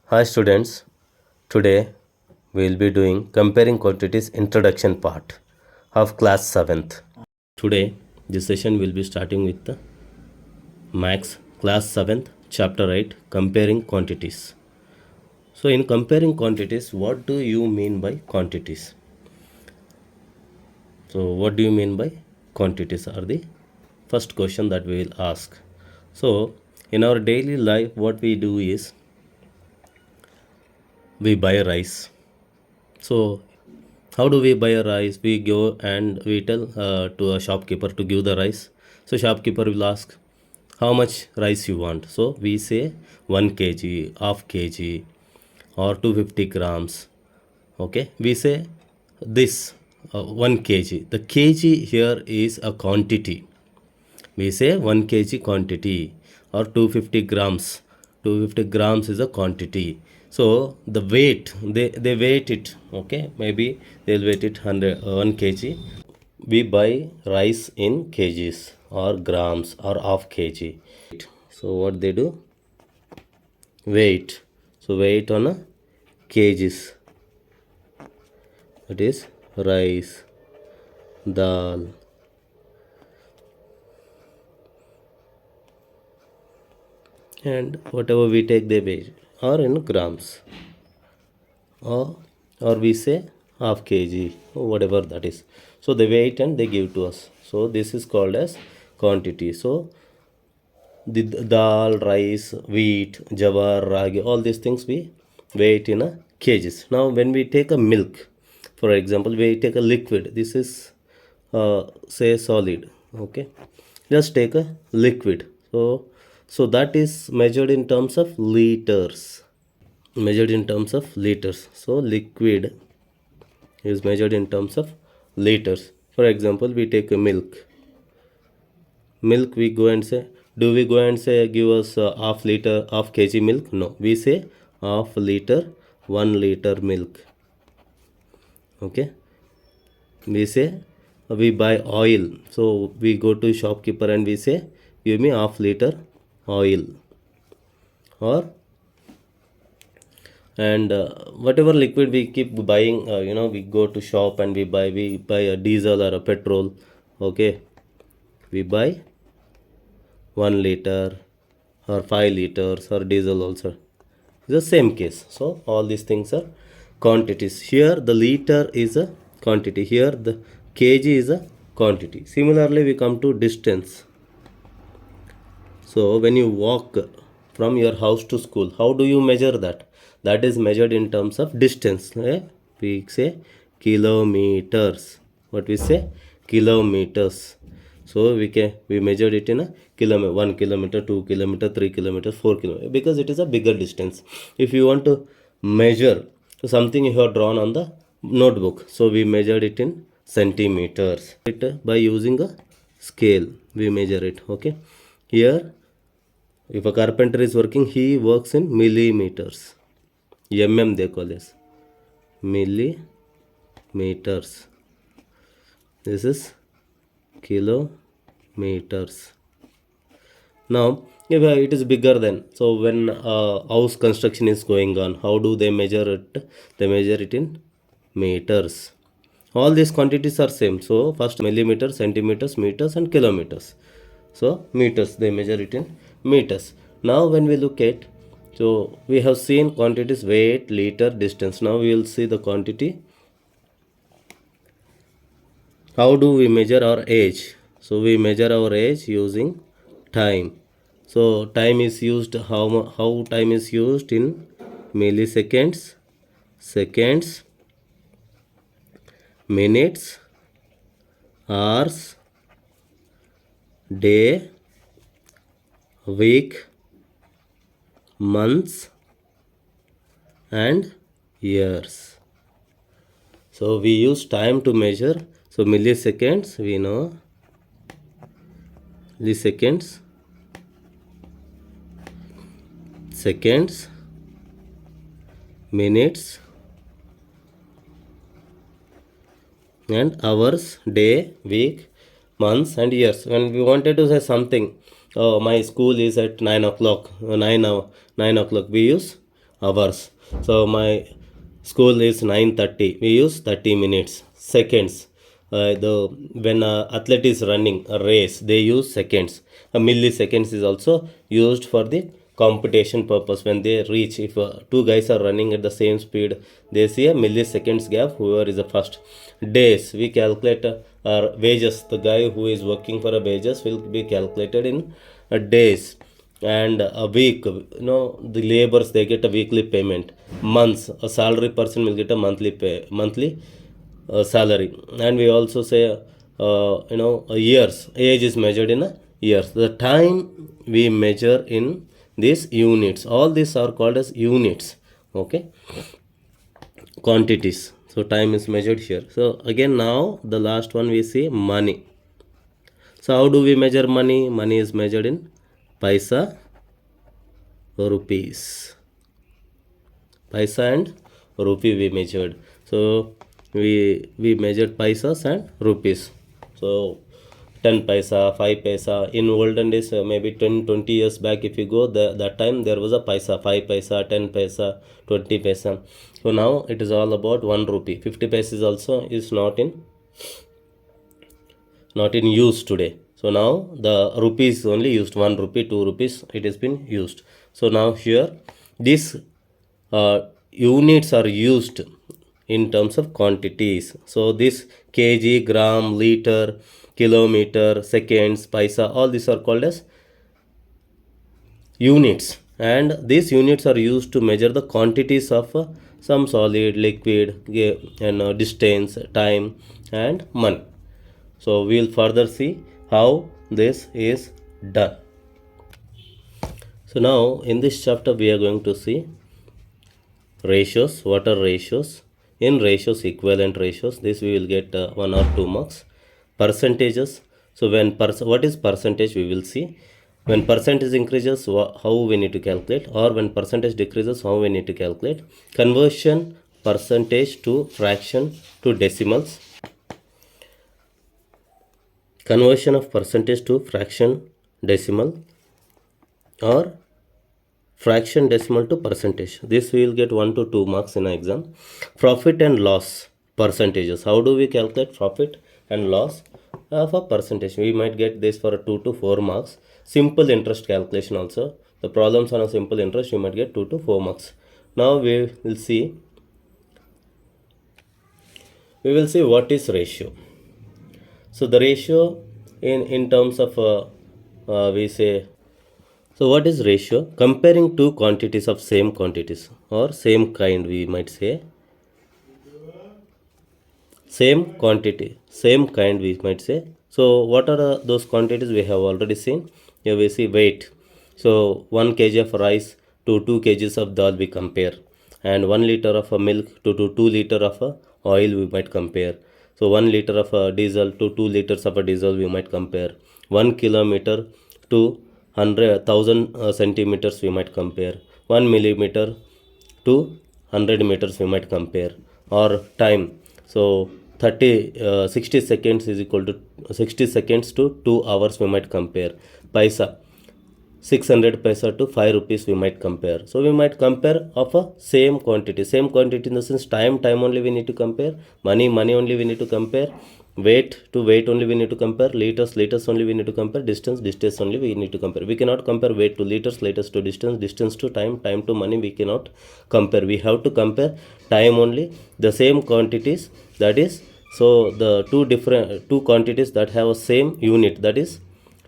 Hi students, today we will be doing Comparing Quantities Introduction part of class 7th. Today this session will be starting with the Max class 7th chapter 8 Comparing Quantities. So in comparing quantities, what do you mean by quantities? So what do you mean by quantities are the first question that we will ask. So in our daily life what we do is we buy rice. So how do we buy a rice? We go and we tell to a shopkeeper to give the rice. So shopkeeper will ask how much rice you want. So we say 1 kg, half kg or 250 grams. Okay, we say this 1 kg. The kg here is a quantity. We say 1 kg quantity or 250 grams. 250 grams is a quantity. So the weight, they weight it. Okay, maybe they'll weight it 1 kg. We buy rice in kgs or grams or half kg. So what they do? Weight. So weight on a kgs. It is rice, dal, and whatever we take they weigh or in grams or we say half kg or whatever that is. So they weigh it and they give to us. So this is called as quantity. So the dal, rice, wheat, jawar, ragi, all these things we weigh it in a kgs. Now when we take a milk, for example, we take a liquid. This is say solid. Okay, just take a liquid. So that is measured in terms of liters. Measured in terms of liters. So liquid is measured in terms of liters. For example, we take a milk. Milk we go and say, do we go and say give us half liter, half kg milk? No, we say half liter, 1 liter milk. Okay, we say we buy oil. So we go to shopkeeper and we say give me half liter oil. Or and whatever liquid we keep buying, we go to shop and we buy a diesel or a petrol. Okay, we buy 1 liter or 5 liters or diesel also. It's the same case. So all these things are quantities. Here the liter is a quantity. Here the kg is a quantity. Similarly, we come to distance. So when you walk from your house to school, how do you measure that? That is measured in terms of distance. We say kilometers. What we say? Kilometers. So we measured it in a kilometer, 1 kilometer, 2 kilometer, 3 kilometer, 4 kilometer, because it is a bigger distance. If you want to measure something you have drawn on the notebook, so we measured it in centimeters. By using a scale, we measure it. Okay, here if a carpenter is working, he works in millimeters. They call this millimeters. This is kilometers. Now if it is bigger than, so when house construction is going on, how do they measure it? They measure it in meters. All these quantities are same. So first millimeters, centimeters, meters and kilometers. So meters, they measure it in meters. Now when we look at, so we have seen quantities weight, liter, distance. Now we will see the quantity. How do we measure our age? So we measure our age using time. So time is used, how time is used in milliseconds, seconds, minutes, hours, day, week, months and years. So we use time to measure. So milliseconds, we know milliseconds, seconds, minutes and hours, day, week, months and years. When we wanted to say something, oh, my school is at 9 o'clock, 9 o'clock, we use hours. So my school is 9:30. We use 30 minutes. Seconds. The when athlete is running a race, they use seconds. A milliseconds is also used for the competition purpose. When they reach, if two guys are running at the same speed, they see a milliseconds gap. Whoever is the first. Days, we calculate our wages. The guy who is working for a wages will be calculated in days. And a week, the laborers, they get a weekly payment. Months, a salary person will get a monthly salary. And we also say years, age is measured in a years. The time we measure in these units, all these are called as units. Okay, quantities. So time is measured here. So again, now the last one we see money. So how do we measure money? Money is measured in paisa, rupees. Paisa and rupee we measured. So we measured paisas and rupees. So 10 paisa, 5 paisa. In olden days, maybe 10-20 years back, if you go, that time there was a paisa, 5 paisa, 10 paisa, 20 paisa. So now it is all about 1 rupee. 50 paisa is also is not in use today. So now the rupees only used, 1 rupee, 2 rupees, it has been used. So now here these units are used in terms of quantities. So this kg, gram, liter, kilometer, seconds, paisa, all these are called as units, and these units are used to measure the quantities of some solid, liquid, and distance, time, and money. So we will further see how this is done. So now in this chapter we are going to see ratios. What are ratios? In ratios, equivalent ratios, this we will get 1 or 2 marks. Percentages. So when what is percentage, we will see. When percentage increases, how we need to calculate, or when percentage decreases, how we need to calculate. Conversion percentage to fraction to decimals. Conversion of percentage to fraction decimal, or fraction decimal to percentage. This we will get 1 to 2 marks in an exam. Profit and loss percentages. How do we calculate profit and loss for percentage? We might get this for 2 to 4 marks. Simple interest calculation also. The problems on a simple interest, you might get 2 to 4 marks. Now we will see what is ratio. So the ratio in terms of we say, so what is ratio? Comparing two quantities of same quantities or same kind, we might say. Same quantity, same kind, we might say. So what are those quantities we have already seen? Here we see weight. So 1 kg of rice to 2 kgs of dal we compare, and 1 liter of milk to 2 liter of oil we might compare. So 1 liter of diesel to 2 liters of diesel we might compare. 1 kilometer to 100,000 centimeters we might compare. 1 millimeter to 100 meters we might compare. Or time. So 60 seconds is equal to 60 seconds to 2 hours we might compare. Paisa, 600 paisa to 5 rupees we might compare. So we might compare of a same quantity in the sense time only we need to compare, money only we need to compare, weight to weight only we need to compare, liters only we need to compare, distance only we need to compare. We cannot compare weight to liters to distance to time to money we cannot compare. We have to compare time only, the same quantities, that is, so the two quantities that have a same unit, that is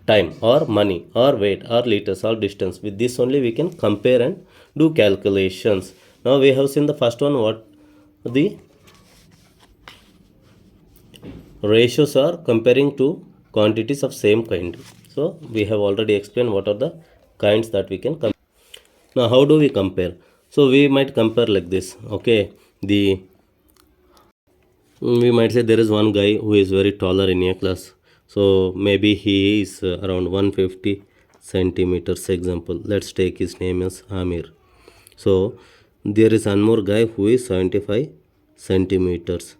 time or money or weight or liters or distance. With this only we can compare and do calculations. Now we have seen the first one, what the ratios are comparing two quantities of same kind. So we have already explained what are the kinds that we can compare. Now how do we compare? So we might compare like this. Okay, we might say there is one guy who is very taller in a class. So maybe he is around 150 centimeters, example. Let's take his name as Amir. So there is one more guy who is 75 centimeters,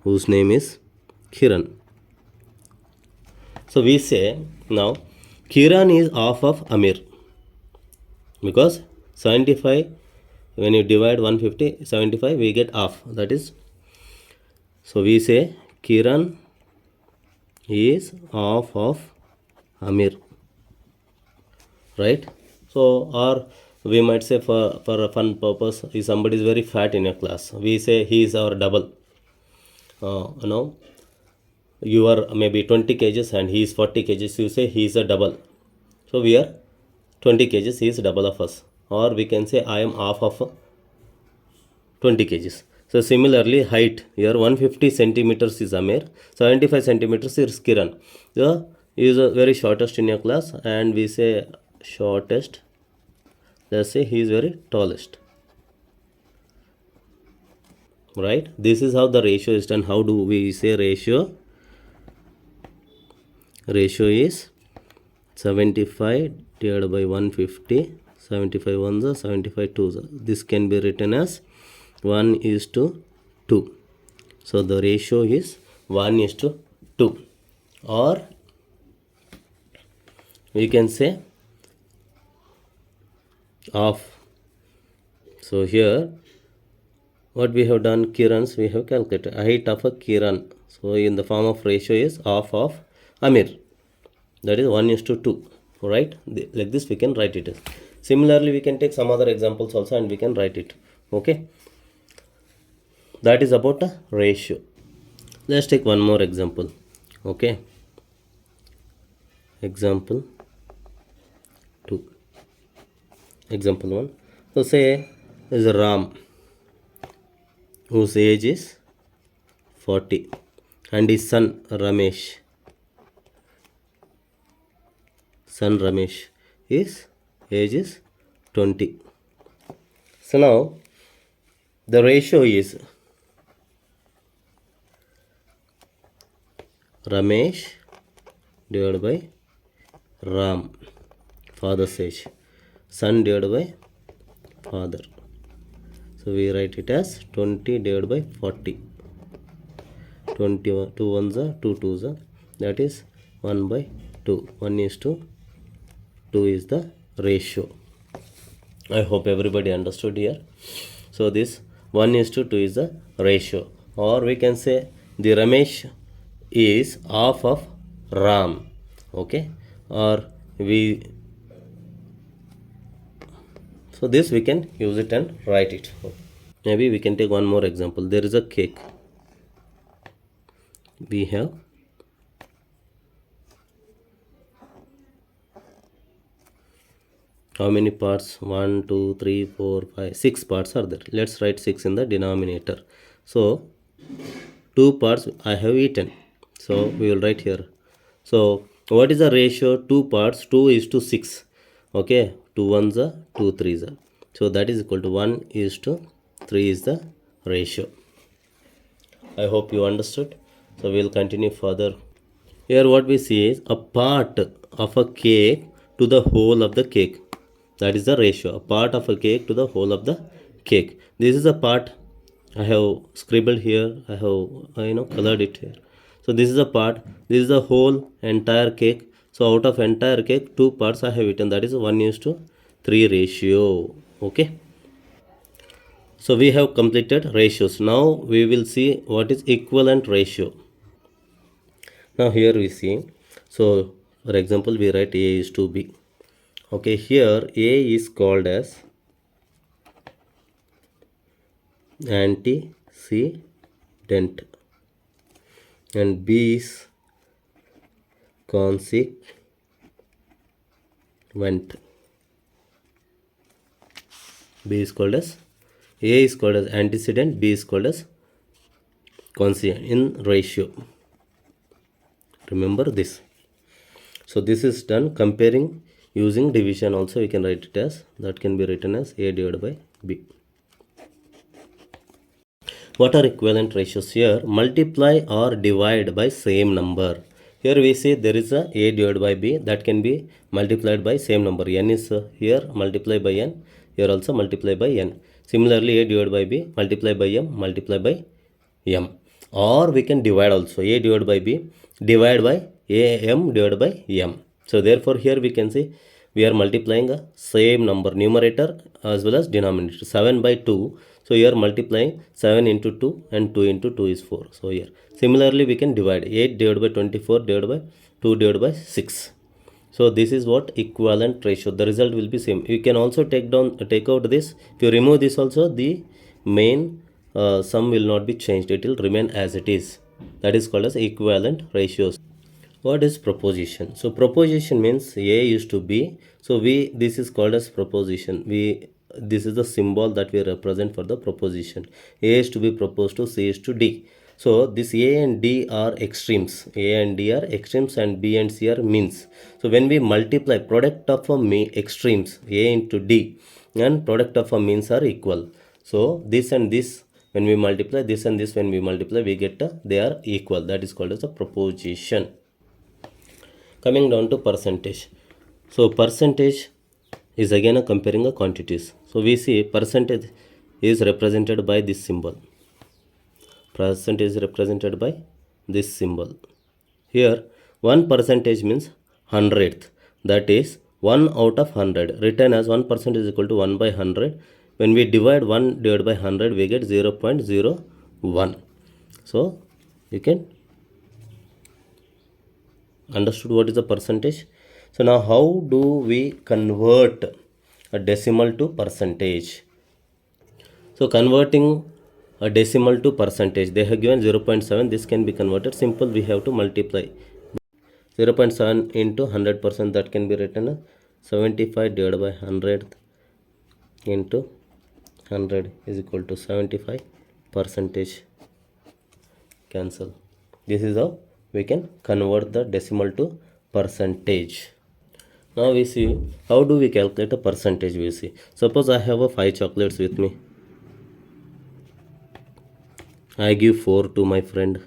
whose name is Kiran. So we say now Kiran is half of Amir, because 75 When you divide 150, 75, we get half. That is, so we say Kiran is half of Amir, right? So, or we might say for a fun purpose, if somebody is very fat in your class, we say he is our double. You know, you are maybe 20 kgs and he is 40 kgs, you say he is a double. So we are 20 kgs, he is double of us. Or we can say I am half of 20 kgs. So similarly, height here 150 centimeters is Amir, 75 centimeters is Kiran. So he is very shortest in your class, and we say shortest. Let's say he is very tallest. Right? This is how the ratio is done. How do we say ratio? Ratio is 75 divided by 150. 75 ones are 75 twos. This can be written as 1 is to 2. So the ratio is 1 is to 2. Or we can say half. So here what we have done, Kirans we have calculated. Height of a Kiran. So in the form of ratio is half of Amir. That is 1 is to 2. Right? Like this we can write it. Similarly, we can take some other examples also and we can write it. Okay. That is about a ratio. Let's take one more example. Okay. Example 2. Example 1. So say is Ram, whose age is 40, and his son Ramesh. His age is 20. So now the ratio is Ramesh divided by Ram, father's age, son divided by father. So we write it as 20 divided by 40. 20, 2 ones are 2 twos are, that is 1 by 2. 1 is to 2 is the ratio. I hope everybody understood here. So this 1 is to 2 is the ratio. Or we can say the Ramesh is half of Ram. Okay. Or so this we can use it and write it. Maybe we can take one more example. There is a cake. We have how many parts? 1, 2, 3, 4, 5, 6 parts are there. Let's write 6 in the denominator. So 2 parts I have eaten. So we will write here. So what is the ratio? 2 parts, 2 is to 6. Okay, 2 ones are 2 threes are. So that is equal to 1 is to 3 is the ratio. I hope you understood. So we will continue further. Here what we see is a part of a cake to the whole of the cake. That is the ratio. A part of a cake to the whole of the cake. This is a part I have scribbled here. I have colored it here. So this is a part. This is the whole entire cake. So out of entire cake, 2 parts I have eaten. That is 1 is to 3 ratio. Okay. So we have completed ratios. Now we will see what is equivalent ratio. Now here we see. So for example, we write A is to B. Okay, here A is called as antecedent and B is consequent. B is called as A is called as antecedent, B is called as consequent in ratio. Remember this. So this is done comparing using division. Also we can write it as, that can be written as A divided by B. What are equivalent ratios? Here multiply or divide by same number. Here we say there is a divided by B that can be multiplied by same number. N is here multiply by N. Here also multiply by N. Similarly A divided by B multiply by M multiply by M. Or we can divide also. A divided by B divide by AM divided by M. So therefore here we can say we are multiplying a same number, numerator as well as denominator, 7 by 2. So here multiplying 7 into 2 and 2 into 2 is 4. So here similarly we can divide 8 divided by 24 divided by 2 divided by 6. So this is what equivalent ratio. The result will be same. You can also take out this. If you remove this also, the main sum will not be changed. It will remain as it is. That is called as equivalent ratios. What is proposition? So proposition means A used to B. So this is called as proposition. This is the symbol that we represent for the proposition. A is to be proposed to, C is to D. So this A and D are extremes. A and D are extremes and B and C are means. So when we multiply product of a extremes A into D and product of a means are equal. So this and this when we multiply, this and this when we multiply, we get they are equal. That is called as a proposition. Coming down to percentage. So percentage is again a comparing a quantities. So we see percentage is represented by this symbol. Percentage is represented by this symbol. Here 1% means 100th. That is 1 out of 100. Written as 1% is equal to 1 by 100. When we divide 1 divided by 100, we get 0.01. So you can understood what is the percentage. So now how do we convert a decimal to percentage? So converting a decimal to percentage, they have given 0.7. This can be converted simple. We have to multiply 0.7 into 100%. That can be written as 75 divided by 100 into 100 is equal to 75 percentage. Cancel. This is how we can convert the decimal to percentage. Now we see how do we calculate a percentage. We see, suppose I have a 5 chocolates with me. I give 4 to my friend.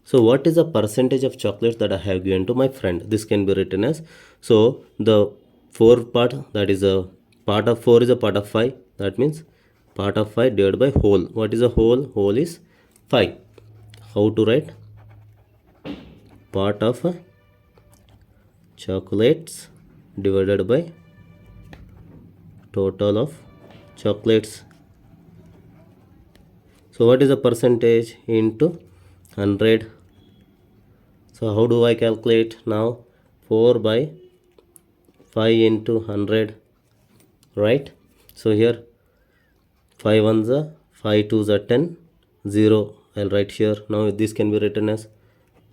So what is the percentage of chocolates that I have given to my friend? This can be written as, so the 4 part, that is a part of 4 is a part of 5. That means part of 5 divided by whole. What is a whole? Whole is 5. How to write? Part of chocolates divided by total of chocolates. So what is the percentage? Into 100. So how do I calculate now? 4 by 5 into 100, right? So here 5 ones are 5 twos are 10, 0. I'll write here. Now this can be written as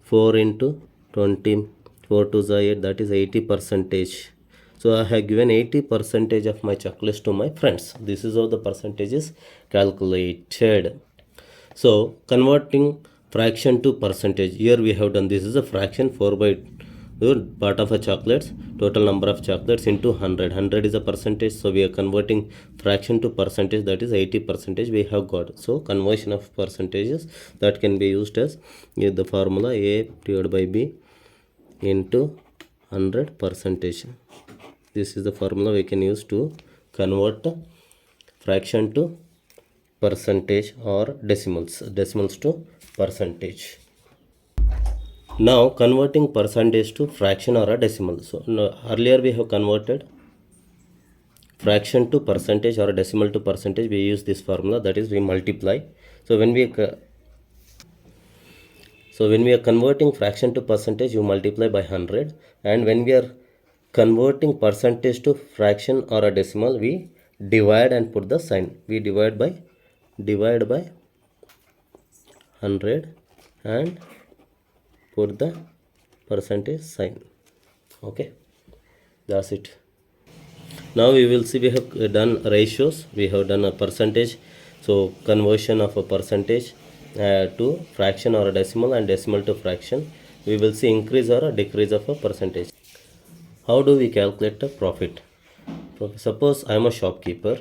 4 into 20, 4 twos are 8, that is 80%. So I have given 80% of my chocolates to my friends. This is how the percentage is calculated. So converting fraction to percentage. Here we have done, this is a fraction, 4 by part of a chocolates, total number of chocolates into 100. 100 is a percentage. So we are converting fraction to percentage, that is 80% we have got. So conversion of percentages, that can be used as the formula A divided by B into 100%. This is the formula we can use to convert fraction to percentage or decimals to percentage. Now converting percentage to fraction or a decimal. So earlier we have converted fraction to percentage or a decimal to percentage. We use this formula, that is we multiply. So when we are converting fraction to percentage, you multiply by 100, and when we are converting percentage to fraction or a decimal, we divide and put the sign. We divide by 100 and put the percentage sign. Okay, that's it. Now we will see, we have done ratios, we have done a percentage. So conversion of a percentage to fraction or a decimal, and decimal to fraction. We will see increase or a decrease of a percentage. How do we calculate a profit? Suppose I am a shopkeeper.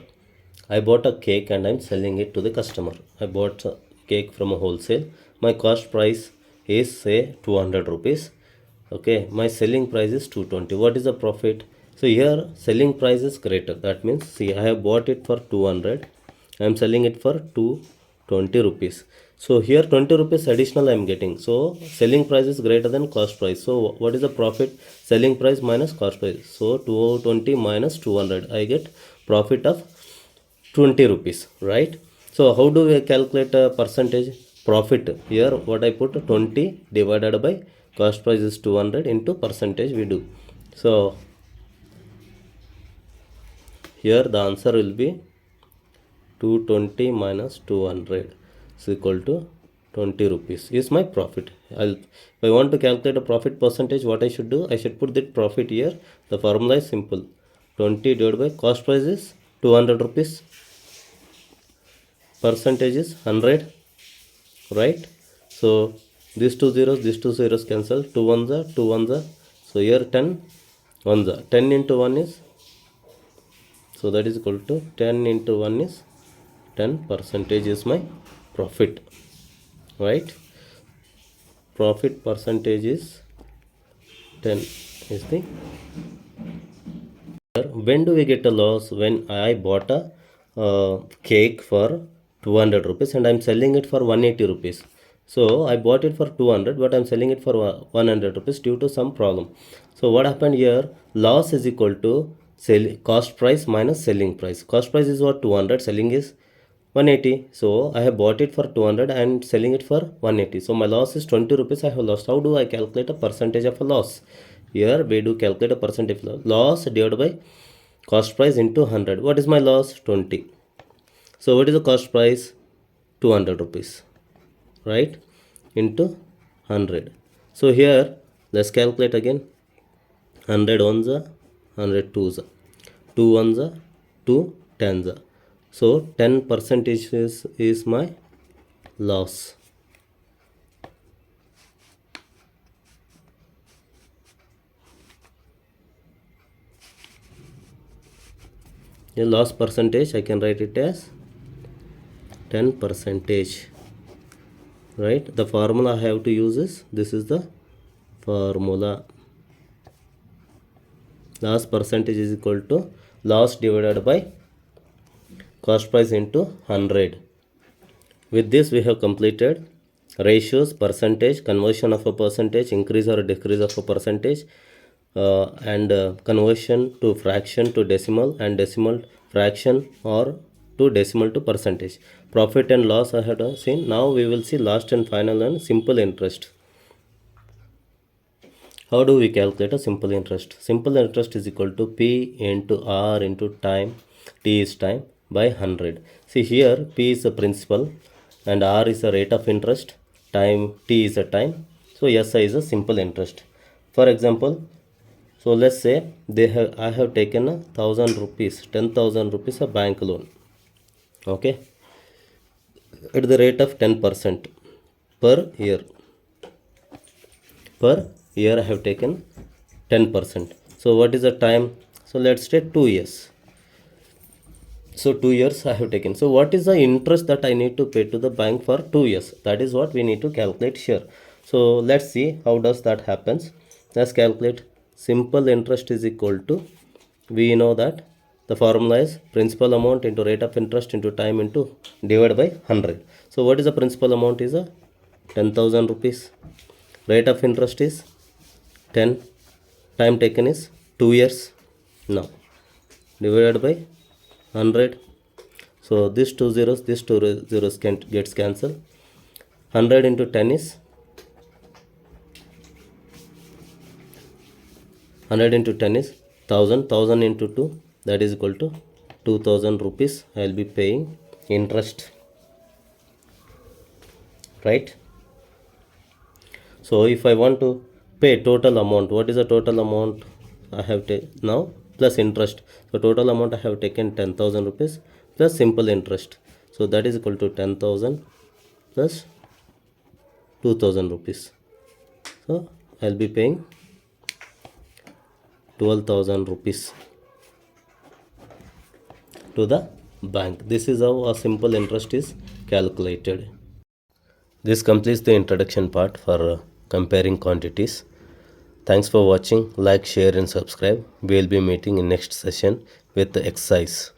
I bought a cake and I am selling it to the customer. I bought a cake from a wholesale. My cost price is say 200 rupees. Okay, my selling price is 220. What is the profit? So here selling price is greater. That means, see, I have bought it for 200. I am selling it for 220. 20 rupees. So here 20 rupees additional I am getting. So selling price is greater than cost price. So what is the profit? Selling price minus cost price. So 220 minus 200. I get profit of 20 rupees, right? So how do we calculate a percentage? Profit. Here what I put 20 divided by cost price is 200 into percentage we do. So here the answer will be 220 minus 200 is equal to 20 rupees is my profit. If I want to calculate a profit percentage, what I should do? I should put that profit here. The formula is simple. 20 divided by cost price is 200 rupees. Percentage is 100, right? So these two zeros cancel. 2 ones are 2 ones are. So here 10 ones are. 10 into 1 is, so that is equal to 10 into 1 is 10% is my profit, right? Profit percentage is 10 is the. When do we get a loss? When I bought a cake for 200 rupees and I'm selling it for 180 rupees. So I bought it for 200 but I'm selling it for 100 rupees due to some problem. So what happened here? Loss is equal to cost price minus selling price. Cost price is what? 200, selling is 180. So I have bought it for 200 and selling it for 180. So my loss is 20 rupees I have lost. How do I calculate a percentage of a loss? Here we do calculate a percentage of loss divided by cost price into 100. What is my loss? 20. So what is the cost price? 200 rupees, right? Into 100. So here let's calculate again. 100 ones are, 100 twos are, 2 ones are, 2 tens are. So 10% is my loss. The loss percentage I can write it as 10%, right? The formula I have to use is, this is the formula. Loss percentage is equal to loss divided by cost price into 100. With this we have completed ratios, percentage, conversion of a percentage, increase or decrease of a percentage, and conversion to fraction to decimal, and decimal fraction or to decimal to percentage. Profit and loss I have seen. Now we will see last and final and simple interest. How do we calculate a simple interest? Simple interest is equal to P into R into time, T is time, by 100. See here P is the principal and R is the rate of interest, time T is the time. So SI is a simple interest. For example, so let's say I have taken 1,000 rupees, 10,000 rupees a bank loan, okay, at the rate of 10% per year. Per year I have taken 10%. So what is the time? So let's take 2 years. So 2 years I have taken. So what is the interest that I need to pay to the bank for 2 years? That is what we need to calculate here. So let's see how does that happens. Let's calculate. Simple interest is equal to, we know that the formula is principal amount into rate of interest into time into divided by 100. So what is the principal amount? Is a 10,000 rupees. Rate of interest is 10. Time taken is 2 years. Now divided by 100. So this two zeros gets cancelled. 100 into 10 is 100 into 10 is 1000. 1000 into 2, that is equal to 2000 rupees I will be paying interest, right? So if I want to pay total amount, what is the total amount I have now plus interest? So total amount I have taken 10,000 rupees plus simple interest. So that is equal to 10,000 plus 2,000 rupees. So I will be paying 12,000 rupees to the bank. This is how a simple interest is calculated. This completes the introduction part for comparing quantities. Thanks for watching. Like, share and subscribe. We will be meeting in next session with the exercise.